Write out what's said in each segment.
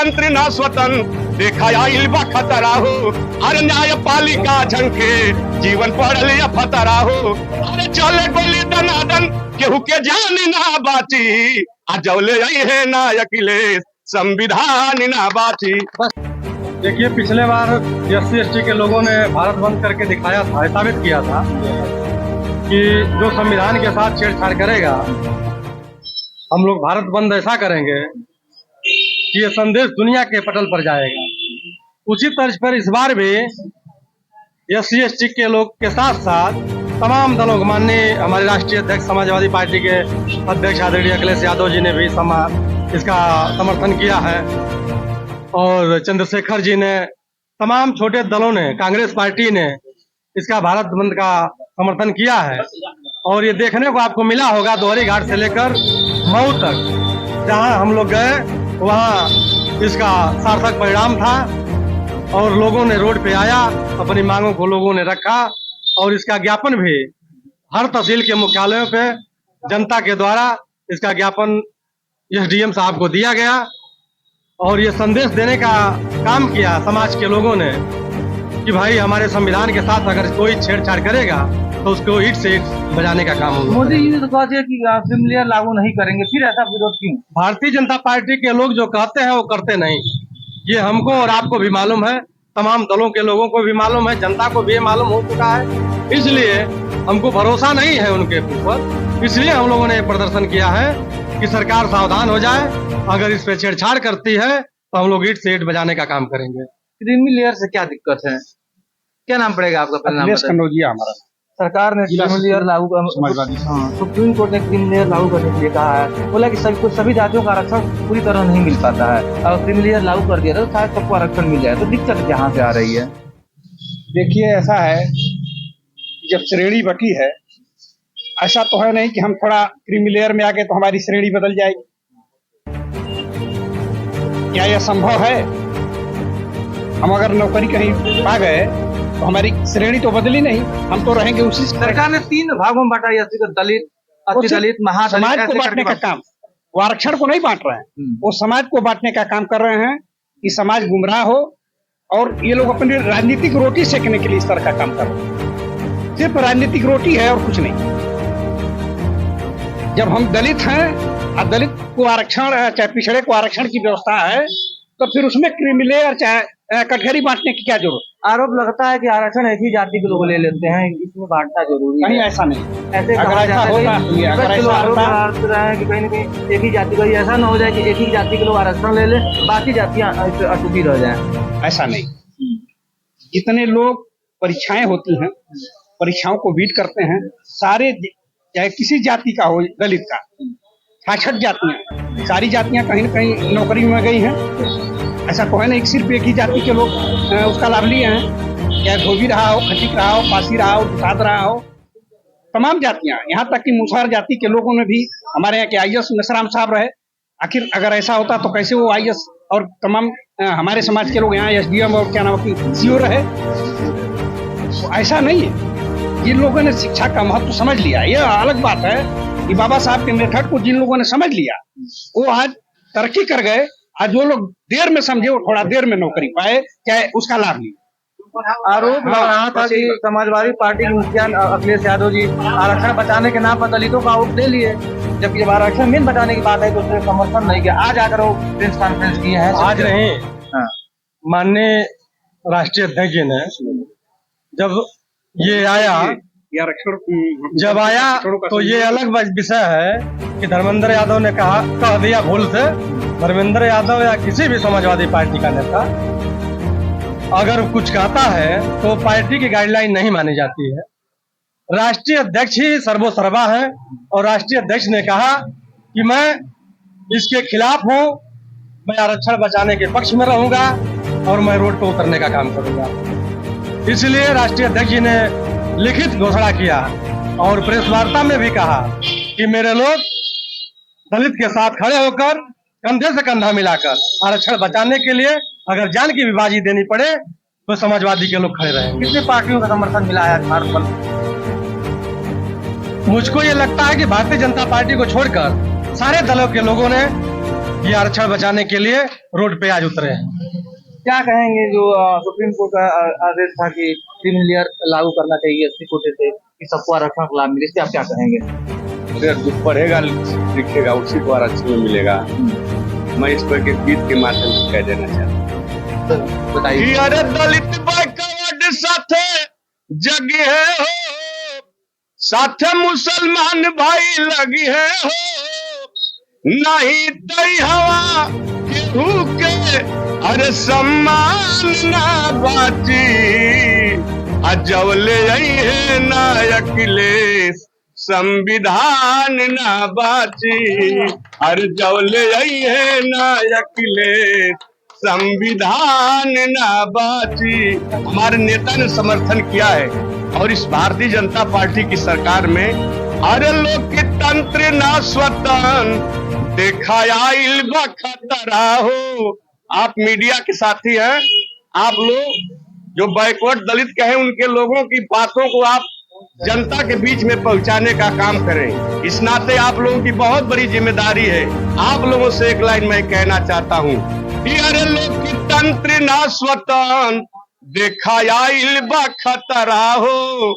लोकतंत्र ना स्वतंत्र देखा आइल बा खतरा हो। अरे न्यायपालिका झंके जीवन पड़ल या फतरा हो। अरे चले गोली दनादन केहू के जान ना बाची आ जौले है ना अखिलेश संविधान ना बाची। देखिए, पिछले बार SC/ST के लोगों ने भारत बंद करके दिखाया था, साबित किया था कि जो संविधान के साथ छेड़छाड़ करेगा, हम लोग भारत बंद ऐसा करेंगे कि ये संदेश दुनिया के पटल पर जाएगा। उसी तर्ज पर इस बार भी SC/ST के लोग के साथ साथ तमाम दलों, माननीय हमारे राष्ट्रीय अध्यक्ष समाजवादी पार्टी के अध्यक्ष आदरणीय अखिलेश यादव जी ने भी इसका समर्थन किया है, और चंद्रशेखर जी ने, तमाम छोटे दलों ने, कांग्रेस पार्टी ने इसका भारत बंद का समर्थन किया है। और ये देखने को आपको मिला होगा दोहरी घाट से लेकर मऊ तक, जहां हम लोग गए वहां इसका सार्थक परिणाम था और लोगों ने रोड पे आया, अपनी मांगों को लोगों ने रखा और इसका ज्ञापन भी हर तहसील के मुख्यालयों पे जनता के द्वारा इसका ज्ञापन SDM साहब को दिया गया। और ये संदेश देने का काम किया समाज के लोगों ने कि भाई हमारे संविधान के साथ अगर कोई छेड़छाड़ करेगा तो उसको ईंट से ईंट बजाने का काम होगा। मोदी जी ने तो कहा कि क्रीमी लेयर लागू नहीं करेंगे, फिर ऐसा विरोध क्यों? भारतीय जनता पार्टी के लोग जो कहते हैं वो करते नहीं, ये हमको और आपको भी मालूम है, तमाम दलों के लोगों को भी मालूम है, जनता को भी ये मालूम हो चुका है। इसलिए हमको भरोसा नहीं है उनके ऊपर, इसलिए हम लोगों ने प्रदर्शन किया है कि सरकार सावधान हो जाए, अगर इस पे छेड़छाड़ करती है तो हम लोग ईंट से ईंट बजाने का काम करेंगे। क्रीमी लेयर से क्या दिक्कत है? क्या नाम पड़ेगा आपका? कन्नौजिया हमारा। सरकार ने क्रीमी लेयर लागू सुप्रीम कोर्ट ने क्रीमी लेयर लागू करने के लिए कहा है, बोला कि सभी जातियों का आरक्षण पूरी तरह नहीं मिल पाता है, अगर क्रीमी लेयर लागू कर दिया तो शायद सबको आरक्षण मिल जाए, तो दिक्कत जहाँ से आ रही है। देखिए, ऐसा है जब श्रेणी बटी है, ऐसा तो है नहीं कि हम थोड़ा क्रीमी लेयर में आ गए तो हमारी श्रेणी बदल जाएगी। क्या यह संभव है? हम अगर नौकरी कहीं पा गए तो हमारी श्रेणी तो बदली नहीं, हम तो रहेंगे उसी। सरकार ने 3 भागों में बांटा, दलित, अति दलित, महादलित, समाज को बांटने का काम, वो आरक्षण को नहीं बांट रहे हैं, वो समाज को बांटने का काम कर रहे हैं कि समाज गुमराह हो, और ये लोग अपनी राजनीतिक रोटी सेकने के लिए इस तरह का काम कर रहे हैं। सिर्फ राजनीतिक रोटी है और कुछ नहीं। जब हम दलित हैं और दलित को आरक्षण, चाहे पिछड़े को आरक्षण की व्यवस्था है, तो फिर उसमें क्रीमी लेयर चाहे कटघरी बांटने की क्या जरूरत? आरोप लगता है कि आरक्षण एक ही जाति के लोग ले लेते हैं, इसमें बांटना जरूरी है। नहीं, ऐसा नहीं। ऐसे कहा जाता है कि कहीं न कहीं एक ही जाति का, ऐसा ना हो जाए कि एक ही जाति के लोग आरक्षण ले ले, बाकी जातियां अटूटी रह जाए। ऐसा नहीं। जितने लोग परीक्षाएं होती हैं, परीक्षाओं को बीट करते हैं, सारे, चाहे किसी जाति का हो, दलित का, 66 जातियां, सारी जातियां कहीं न कहीं नौकरी में गई हैं। ऐसा तो है नहीं कि सिर्फ एक ही जाति के लोग उसका लाभ लिए हैं। चाहे धोबी रहा हो, खटीक रहा हो, पासी रहा हो, दुसाद रहा हो, तमाम जातियां, यहाँ तक कि मुसहर जाति के लोगों ने भी, हमारे यहाँ के IAS मेसराम साहब रहे। आखिर अगर ऐसा होता तो कैसे वो IAS और तमाम हमारे समाज के लोग यहाँ SDM और क्या नाम की CO रहे? ऐसा नहीं है। जिन लोगों ने शिक्षा का महत्व समझ लिया, यह अलग बात है कि बाबा साहब के मेथड को जिन लोगों ने समझ लिया वो आज तरक्की कर गए। आज जो लोग देर में समझे वो थोड़ा देर में नौकरी पाए, चाहे उसका लाभ लिया। आरोप लग रहा था कि समाजवादी पार्टी के मुखिया अखिलेश यादव जी आरक्षण बचाने के नाम पर दलितों का वोट ले लिए, जबकि जब आरक्षण मिल बचाने की बात है तो उसने समर्थन नहीं किया। आज आकर वो प्रेस कॉन्फ्रेंस किए हैं। आज नहीं, माननीय राष्ट्रीय अध्यक्ष जी ने जब ये आया, जब आया तो ये अलग विषय है कि धर्मेंद्र यादव ने कह दिया भूल से, धर्मेंद्र यादव या किसी भी समाजवादी पार्टी का नेता अगर कुछ कहता है तो पार्टी की गाइडलाइन नहीं मानी जाती है। राष्ट्रीय अध्यक्ष ही सर्वोसर्वा है और राष्ट्रीय अध्यक्ष ने कहा कि मैं इसके खिलाफ हूं, मैं आरक्षण बचाने के पक्ष में रहूंगा और मैं रोड पर उतरने का काम करूंगा। इसलिए राष्ट्रीय अध्यक्ष जी ने लिखित घोषणा किया और प्रेस वार्ता में भी कहा कि मेरे लोग दलित के साथ खड़े होकर कंधे से कंधा मिलाकर आरक्षण बचाने के लिए अगर जान की भी बाजी देनी पड़े तो समाजवादी के लोग खड़े रहेंगे। कितनी पार्टियों का समर्थन मिला है भारत पर? मुझको ये लगता है कि भारतीय जनता पार्टी को छोड़कर सारे दलों के लोगों ने ये आरक्षण बचाने के लिए रोड पे आज उतरे हैं। क्या कहेंगे जो सुप्रीम कोर्ट का आदेश था कि क्रीमी लेयर लागू करना चाहिए एससी कोटे से कि सबको आरक्षण का लाभ मिले, इससे आप क्या कहेंगे? अरे जो पढ़ेगा लिखेगा उसी को आरक्षण मिलेगा। मैं इस पर के गीत के माध्यम से कह देना चाहता तो बताइए। अरे दलित बैकवर्ड साथे जगी है हो, साथे मुसलमान भाई लगी है हो, नहीं तई हवा केहू के अरे सम्मान ना बाची, अजवले यही है ना अखिलेश संविधान ना बाची, अरे जवले यही है ना अखिलेश संविधान ना बाची। हमारे नेता ने समर्थन किया है और इस भारतीय जनता पार्टी की सरकार में अरे लोकतंत्र ना स्वतंत्र देखा आइल बा खतरा हो। आप मीडिया के साथी हैं, आप लोग जो बैकवर्ड दलित कहे उनके लोगों की बातों को आप जनता के बीच में पहुंचाने का काम करें। इस नाते आप लोगों की बहुत बड़ी जिम्मेदारी है। आप लोगों से एक लाइन मैं कहना चाहता हूँ कि अरे लोकतंत्र ना स्वतंत्र देखा आइल बा खतरा हो।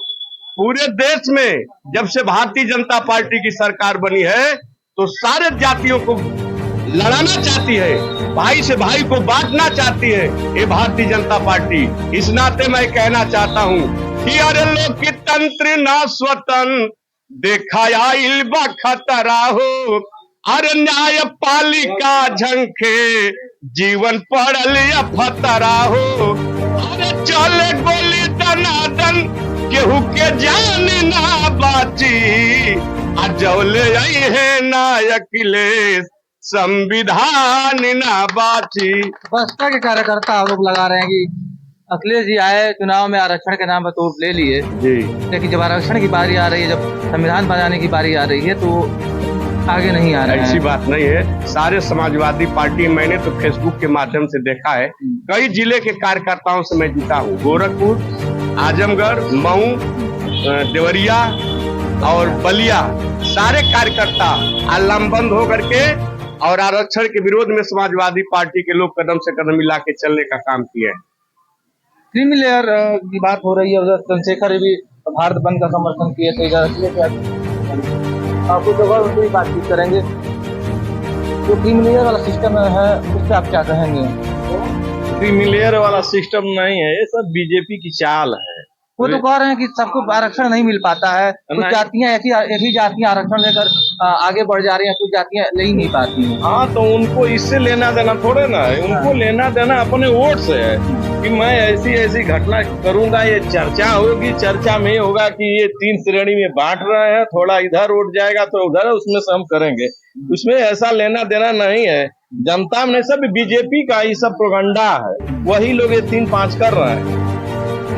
पूरे देश में जब से भारतीय जनता पार्टी की सरकार बनी है तो सारे जातियों को लड़ाना चाहती है, भाई से भाई को बांटना चाहती है ये भारतीय जनता पार्टी। इस नाते मैं कहना चाहता हूँ कि अरे लोकतंत्र ना स्वतंत्र देखा आइल बा खतरा हो, अरे न्यायपालिका झंखे जीवन पड़ल या फतरा हो, अरे चले गोली दनादन केहू के जान ना बाची, अजवले यही है ना अखिलेश संविधान ना बाची। बसपा के कार्यकर्ता आरोप लगा रहे हैं कि अखिलेश जी आए, चुनाव में आरक्षण के नाम पर तोप ले लिए जी, लेकिन जब आरक्षण की बारी आ रही है, जब संविधान बनाने की बारी आ रही है तो आगे नहीं आ रहे हैं। ऐसी बात नहीं है। सारे समाजवादी पार्टी, मैंने तो फेसबुक के माध्यम से देखा है, कई जिले के कार्यकर्ताओं से मैं जुटा हूँ। गोरखपुर, आजमगढ़, मऊ, देवरिया और बलिया, सारे कार्यकर्ता आलमबंद होकर के और आरक्षण के विरोध में समाजवादी पार्टी के लोग कदम से कदम मिला के चलने का काम किया है। क्रीमी लेयर की बात हो रही है, उधर चंद्रशेखर भी भारत बंद का समर्थन किए थे, आपको जगह भी बातचीत करेंगे। जो क्रीमी लेयर वाला सिस्टम है उस पर आप क्या कहेंगे? क्रीमी लेयर वाला सिस्टम नहीं है, ये सब बीजेपी की चाल है। वो तो कह रहे हैं कि सबको आरक्षण नहीं मिल पाता है, कुछ जातियां एक ही जातियां आरक्षण लेकर आगे बढ़ जा रही हैं, कुछ जातियां ले ही नहीं पाती हैं। हाँ, तो उनको इससे लेना देना थोड़े ना है, उनको लेना देना अपने वोट से है कि मैं ऐसी ऐसी घटना करूंगा, ये चर्चा होगी, चर्चा में होगा कि ये 3 श्रेणी में बांट रहे हैं, थोड़ा इधर उठ जाएगा तो उधर, उसमें से हम करेंगे। उसमें ऐसा लेना देना नहीं है। जनता में सब बीजेपी का ये सब प्रोगंडा है, वही लोग ये 3-5 कर रहे हैं।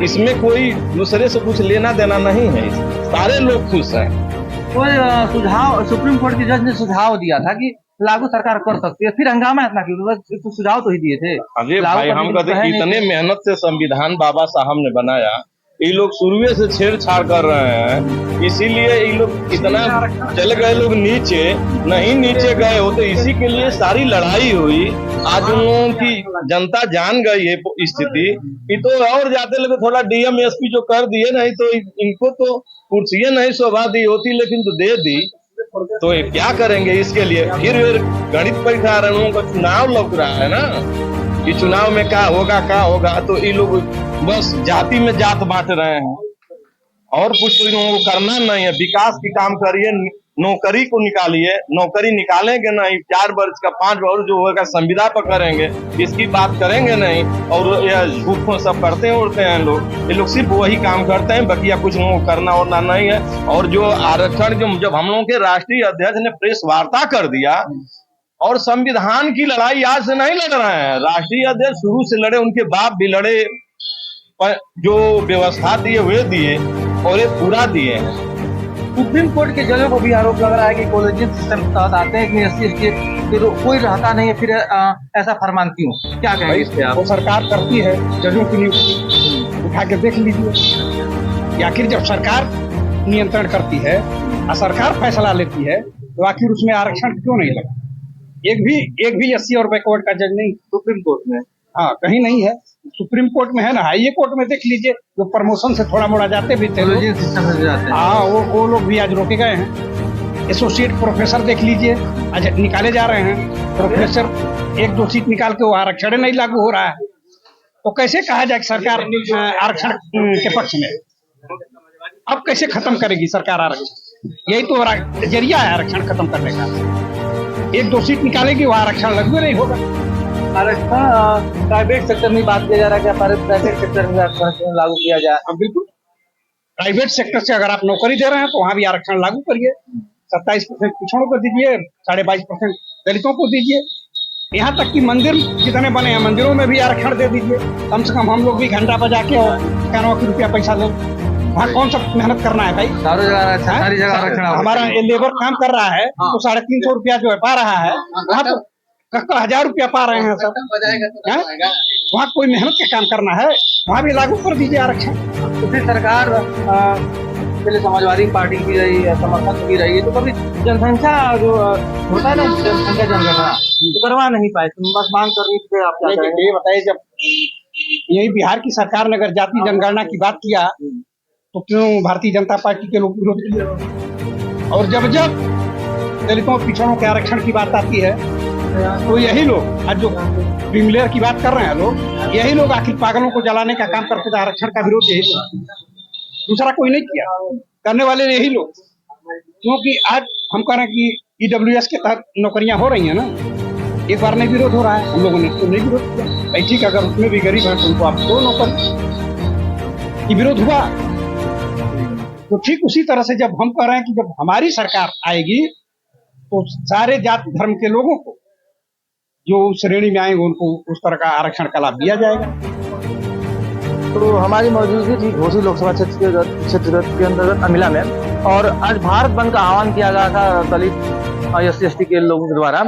इसमें कोई दूसरे से कुछ लेना देना नहीं है, सारे लोग खुश हैं। कोई सुझाव सुप्रीम कोर्ट के जज ने सुझाव दिया था कि लागू सरकार कर सकती है, फिर हंगामा इतना क्यों? तो सुझाव तो ही दिए थे। अरे भाई, हम कहते इतने मेहनत से संविधान बाबा साहब ने बनाया, ये लोग शुरू से छेड़छाड़ कर रहे हैं, इसीलिए ये लोग इतना चले गए। लोग नीचे नहीं नीचे गए हो तो इसी के लिए सारी लड़ाई हुई। आज उन लोगों की जनता जान गई है स्थिति कि तो और जाते लोग थोड़ा डीएम एसपी जो कर दिए, नहीं तो इनको तो कुर्सियां नहीं शोभा दी होती, लेकिन तो दे दी। तो ये क्या करेंगे इसके लिए? फिर गणित बैठा रहे, उनका चुनाव लग रहा है ना कि चुनाव में क्या होगा। तो ये लोग बस जाति में जात बांट रहे हैं और कुछ तो इन लोगों को करना नहीं है। विकास की काम करिए, नौकरी को निकालिए, नौकरी निकालेंगे नहीं, 4 वर्ष का 5 वर्ष जो होगा संविदा पर करेंगे, इसकी बात करेंगे नहीं। और यह झूठों सब करते उड़ते हैं लोग, ये लोग सिर्फ वही काम करते हैं, बकिया कुछ लोगों को करना होना नहीं है। और जो आरक्षण जब हम लोगों के राष्ट्रीय अध्यक्ष ने प्रेस वार्ता कर दिया, और संविधान की लड़ाई आज से नहीं लड़ रहे हैं, राष्ट्रीय अध्यक्ष शुरू से लड़े, उनके बाप भी लड़े, जो व्यवस्था दिए हुए दिए और ये पूरा दिए हैं। सुप्रीम कोर्ट के जजों को भी आरोप लग रहा है कि कॉलेजियन सिस्टम के तहत आते हैं कि SC/ST कोई रहता नहीं है, फिर ऐसा फरमान क्यों? क्या कहेंगे इस पे आप? वो सरकार करती है जजों की नियुक्ति, उठा के देख लीजिए। आखिर जब सरकार नियंत्रण करती है और सरकार फैसला लेती है तो आखिर उसमें आरक्षण क्यों नहीं लगा? एक भी एससी और बैकवर्ड का जज नहीं, सुप्रीम कोर्ट में। हाँ कहीं नहीं है। सुप्रीम कोर्ट में है ना, हाई कोर्ट में देख लीजिए, जो प्रमोशन से थोड़ा मोड़ा जाते भी थे लोग, कॉलेजियन सिस्टम से जाते हैं। हाँ वो लोग भी आज रोके गए हैं। एसोसिएट प्रोफेसर देख लीजिए, आज निकाले जा रहे हैं। प्रोफेसर 1-2 सीट निकाल के वो आरक्षण नहीं लागू हो रहा है, तो कैसे कहा जाए कि सरकार आरक्षण के पक्ष में? अब कैसे खत्म करेगी सरकार आरक्षण? यही तो जरिया है आरक्षण खत्म करने का। 1-2 सीट निकालेगी, वो आरक्षण लागू नहीं होगा। आरक्षण प्राइवेट सेक्टर में बात किया जा रहा है कि प्राइवेट सेक्टर में आरक्षण लागू किया जाए। अब बिल्कुल प्राइवेट सेक्टर से अगर आप नौकरी दे रहे हैं तो वहां भी आरक्षण लागू करिए। 27% पिछड़ों को दीजिए, 22.5% दलितों को दीजिए। यहाँ तक कि मंदिर जितने बने हैं, मंदिरों में भी आरक्षण दे दीजिए। कम से कम हम लोग भी घंटा बजा के और 91 रुपया पैसा दो। वहाँ कौन सा मेहनत करना है भाई? सारी जगह आरक्षण। हमारा ये लेबर काम कर रहा है तो 350 रुपया जो है पा रहा है, वहाँ तो 1000 रुपया पा रहे हैं सब। वहाँ कोई मेहनत का काम करना है, वहाँ भी लागू कर दीजिए आरक्षण। तो सरकार पहले समाजवादी पार्टी की रही है, समर्थन की रही है, तो कभी जनसंख्या जो होता है ना, जनसंख्या जनगणना तो करवा नहीं पाए। तुम बस मांग कर रही थी, आप क्या करेंगे? ये बताइए, जब यही बिहार की सरकार ने अगर जाति जनगणना की बात किया तो क्यों भारतीय जनता पार्टी के लोग विरोध किए? और जब जब दलितों पिछड़ों के आरक्षण की बात आती है तो यही लोग, आज जो क्रीमिलेयर की बात कर रहे हैं लोग, यही लोग आखिर पागलों को जलाने का काम करते थे। आरक्षण का विरोध यही लोग, दूसरा कोई नहीं किया। करने वाले यही लोग, क्योंकि आज हम कह रहे हैं कि EWS के तहत नौकरियां हो रही हैं ना, एक बार नहीं विरोध हो रहा है। हम लोगों ने तो नहीं विरोध किया भाई, ठीक, अगर उसमें भी गरीब है तो उनको आप दो नौकरी। ये विरोध हुआ तो ठीक उसी तरह से जब हम कह रहे हैं कि जब हमारी सरकार आएगी तो सारे जाति धर्म के लोगों को जो श्रेणी में आएंगे उनको उस तरह का आरक्षण का लाभ दिया जाएगा। तो हमारी मौजूदगी थी घोसी लोकसभा क्षेत्र के अंतर्गत अमिला में, और आज भारत बंद का आह्वान किया गया था दलित SC ST के लोगों के द्वारा।